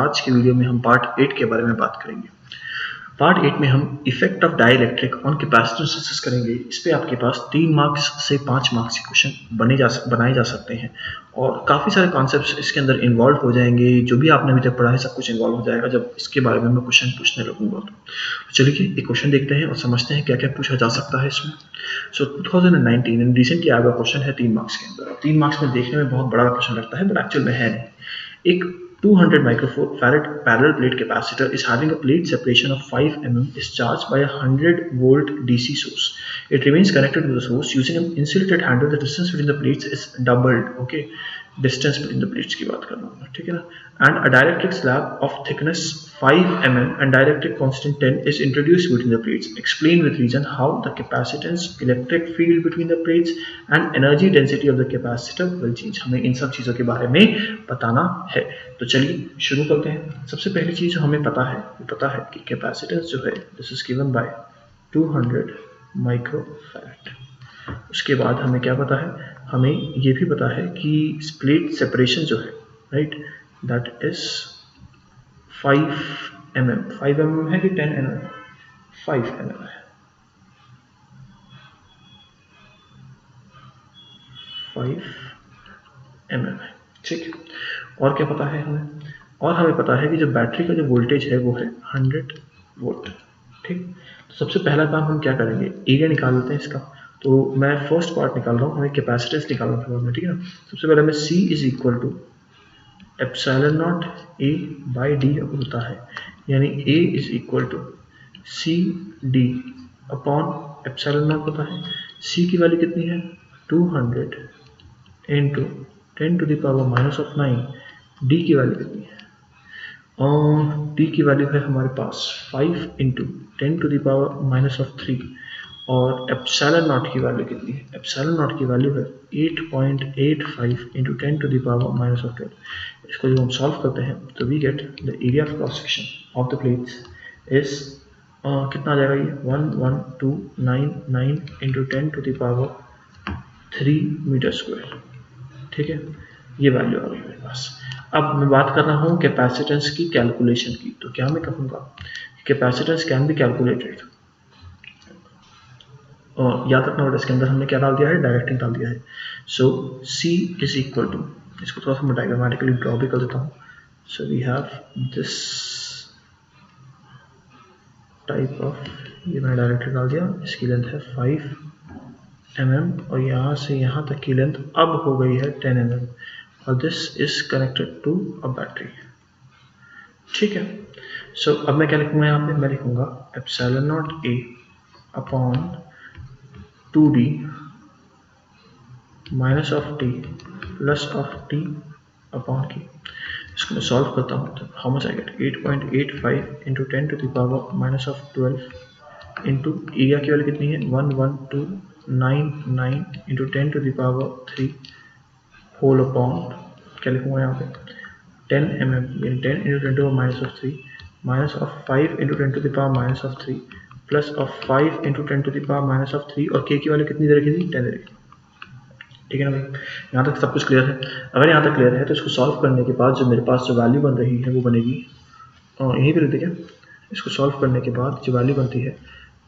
आज के वीडियो में हम पार्ट 8 के बारे में बात करेंगे। पार्ट 8 में हम effect of dielectric on capacitance discuss करेंगे। इस पे आपके पास 3 मार्क्स से 5 मार्क्स के क्वेश्चन बनाए जा सकते हैं और काफ़ी सारे कॉन्सेप्ट्स इसके अंदर इन्वॉल्व हो जाएंगे। जो भी आपने अभी तक पढ़ा है सब कुछ इन्वॉल्व हो जाएगा जब इसके बारे में मैं क्वेश्चन पूछने लगूंगा। तो चलिए एक क्वेश्चन देखते हैं और समझते हैं क्या क्या पूछा जा सकता है इसमें। सो 2019 रिसेंटली आया हुआ क्वेश्चन है 3 मार्क्स के अंदर। 3 मार्क्स में देखने में बहुत बड़ा क्वेश्चन लगता है बट एक्चुअल में है नहीं। एक 200 microfarad parallel plate capacitor is having a plate separation of 5 mm is charged by a 100 volt DC source. It remains connected to the source using an insulated handle. The distance between the plates is doubled. Okay, distance between the plates की बात कर रहा हूँ, ठीक है ना। And a dielectric slab of thickness 5 mm and dielectric constant 10 is introduced between the plates. Explain with reason how the capacitance, electric field between the plates and energy density of the capacitor will change. हमें इन सब चीज़ों के बारे में बताना है। तो चलिए शुरू करते हैं। सबसे पहली चीज़ जो हमें पता है वो पता है कि कैपेसिटेंस जो है this is given bye 200 microfarad. उसके बाद हमें क्या पता है, हमें ये भी पता है कि प्लेट सेपरेशन जो है right that is 5 mm। 5 mm है कि 10 mm? 5 mm है। 5 mm है, ठीक है। और क्या पता है हमें, और हमें पता है कि जो बैटरी का जो वोल्टेज है वो है 100 वोल्ट, ठीक। तो सबसे पहला काम हम क्या करेंगे, एरिया निकाल लेते हैं इसका। तो मैं फर्स्ट पार्ट निकाल रहा हूँ, हमें कैपेसिटेंस निकालना पड़ेगा, ठीक है ना। सबसे पहले हमें C is equal to epsilon not A by D होता है, यानी A is equal to C D upon epsilon not होता है। C की वैल्यू कितनी है 200 into 10 to the power minus of 9। D की वैल्यू कितनी है, और D की वैल्यू है हमारे पास 5 into 10 to the power minus of 3। और एप्सिलॉन नॉट की वैल्यू कितनी है, एप्सिलॉन नॉट की वैल्यू है 8.85 into 10 to the power minus of 12। इसको जब हम सॉल्व करते हैं तो we get the area of cross section of the plates is कितना आ जाएगा ये 11299 into 10 to the power 3 metre square, ठीक है। ये वैल्यू आ गई मेरे पास। अब मैं बात कर रहा हूँ कैपेसिटेंस की कैलकुलेशन की। तो क्या मैं कहूँगा कैपेसिटेंस कैन बी कैलकुलेटेड, और याद रखना बेटा इसके अंदर हमने क्या डाल दिया है, डायरेक्टिंग डाल दिया है। सो C इज इक्वल टू, इसको थोड़ा सा मैं डायग्रामेटिकली ड्रॉ भी कर देता हूँ। So we have this type of, ये मैंने डायरेक्टली डाल दिया। इसकी लेंथ है 5 mm और यहाँ से यहाँ तक की लेंथ अब हो गई है 10 mm और this is connected to a battery, ठीक है। सो अब मैं क्या लिखूंगा यहाँ पे, मैं लिखूंगा epsilon not A upon 2D minus of T plus of T upon K. इसको मैं सॉल्व करता हूँ तो how much I get 8.85 into 10 to the power minus of 12 into area की वैल्यू कितनी है 11299 into 10 to the power 3 whole upon क्या लिखूंगा यहाँ पे 10 mm यानी 10 into 10 to power minus of 3 minus of 5 into 10 to the power minus of 3 plus of 5 into 10 to the power minus of 3 और k की वैल्यू कितनी दे रखी थी 10 दे रखी, ठीक है ना भाई। यहाँ तक सब कुछ क्लियर है। अगर यहाँ तक क्लियर है तो इसको सॉल्व करने के बाद जो मेरे पास जो वैल्यू बन रही है वो बनेगी, यहीं पर देखिए, इसको सॉल्व करने के बाद जो वैल्यू बनती है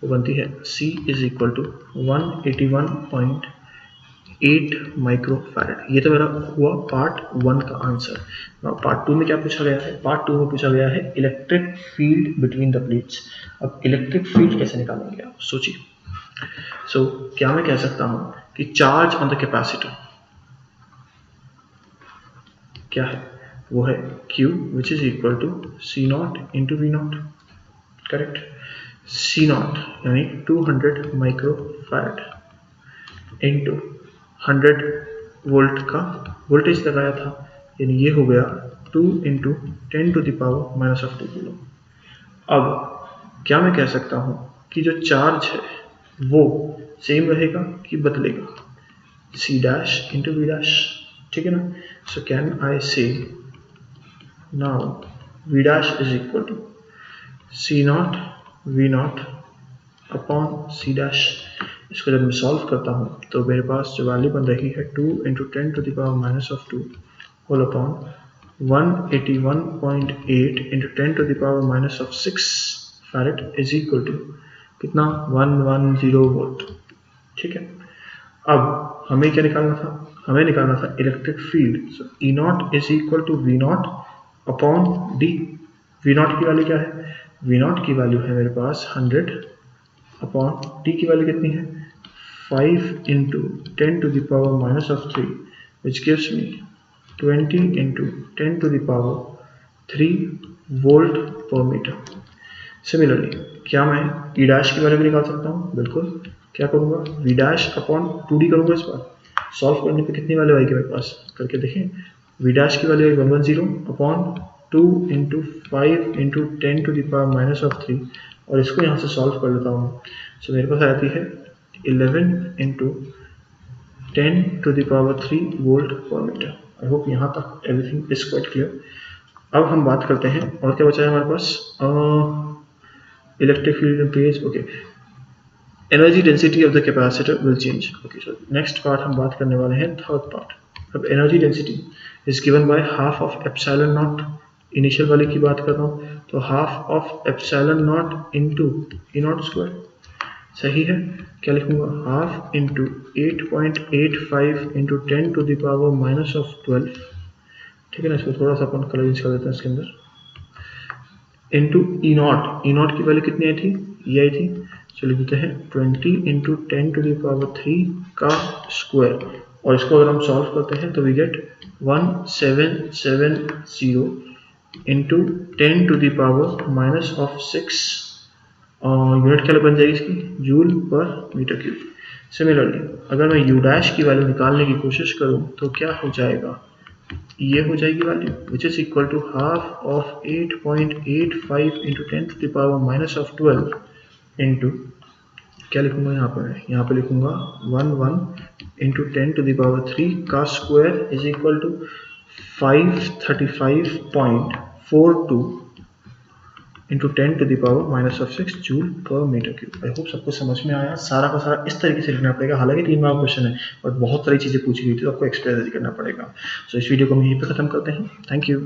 वो बनती है C is equal to 181.8 microfarad. ये तो मेरा हुआ पार्ट 1 का आंसर। पार्ट 2 में क्या पूछा गया है, पार्ट 2 में पूछा गया है electric field between the plates. अब इलेक्ट्रिक फील्ड कैसे निकालेंगे आप सोचिए। सो क्या मैं कह सकता हूँ कि चार्ज ऑन द कैपेसिटर क्या है, वो है Q which is equal to C not into V not, correct. C not यानी 200 माइक्रोफैरड इंटू 100 वोल्ट का वोल्टेज लगाया था, यानी ये हो गया 2 into 10 to the power minus of 2 kilo. अब क्या मैं कह सकता हूँ कि जो चार्ज है वो सेम रहेगा कि बदलेगा, C dash into V dash, ठीक है ना। So can I say now V dash is equal to C not V not upon C dash. इसको जब मैं सॉल्व करता हूँ तो मेरे पास जो वैल्यू बन रही है 2 into 10 to the power minus of 2 whole upon 181.8 into 10 to the power minus of 6 farad is equal to कितना 110 वोल्ट। ठीक है, अब हमें क्या निकालना था, हमें निकालना था electric field. So E not is equal to V not upon D. V not की वैल्यू क्या है, वी नॉट की वैल्यू है मेरे पास 100 अपॉन डी की वैल्यू कितनी है 5 into 10 to the power minus of 3 which gives me 20 into 10 to the power 3 volt per meter। Similarly क्या मैं ई डैश की वैल्यू भी निकाल सकता हूँ, बिल्कुल। क्या करूँगा, वी डैश अपॉन 2d करूँगा। इस बार सॉल्व करने पे कितनी वैल्यू आएगी मेरे पास, करके देखें। वी डैश की वैल्यू है 110 upon 2 into 5 into 10 to the power minus of 3 और इसको यहाँ से सॉल्व कर लेता हूँ। सो मेरे पास आती है 11 into 10 to the power 3 volt per meter। I hope यहाँ तक एवरीथिंग इज क्वाइट क्लियर। अब हम बात करते हैं और क्या बचा है हमारे पास, electric field page. Okay, energy density of the capacitor will change. Okay, so next part हम बात करने वाले हैं, थर्ड पार्ट। अब energy density is given by half of epsilon naught. Initial वाले की बात कर रहा हूँ तो half of epsilon naught into E naught square. सही है, क्या लिखूंगा, half into 8.85 into 10 to the power minus of 12। ठीक है ना, इसको थोड़ा सा अपन कलर कर देते हैं इसके अंदर, into E not. E not की वैल्यू कितनी आई थी, ये आई थी। चलिए देते हैं 20 इंटू 10 टू द पावर 3 का स्क्वायर और इसको अगर हम सॉल्व करते हैं तो we get 1770 into 10 to the power minus of 6 unit क्या बन जाएगी इसकी, joule per metre cube. Similarly अगर मैं यू डैश की वैल्यू निकालने की कोशिश करूं तो क्या हो जाएगा, ये हो जाएगी value which is equal to half of 8.85 into 10 to the power minus of 12 into क्या लिखूंगा यहाँ पे लिखूंगा 11 इंटू 10 टू द पावर 3 का square is equal to 535.42 into 10 to the power minus of 6 joule per metre cube. I hope सबको समझ में आया। सारा का सारा इस तरीके से लिखना पड़ेगा, हालांकि 3 मार्क क्वेश्चन है और बहुत सारी चीज़ें पूछी गई थी तो आपको एक्सप्रेस करना पड़ेगा। सो इस वीडियो को हम यहीं पे खत्म करते हैं। Thank you.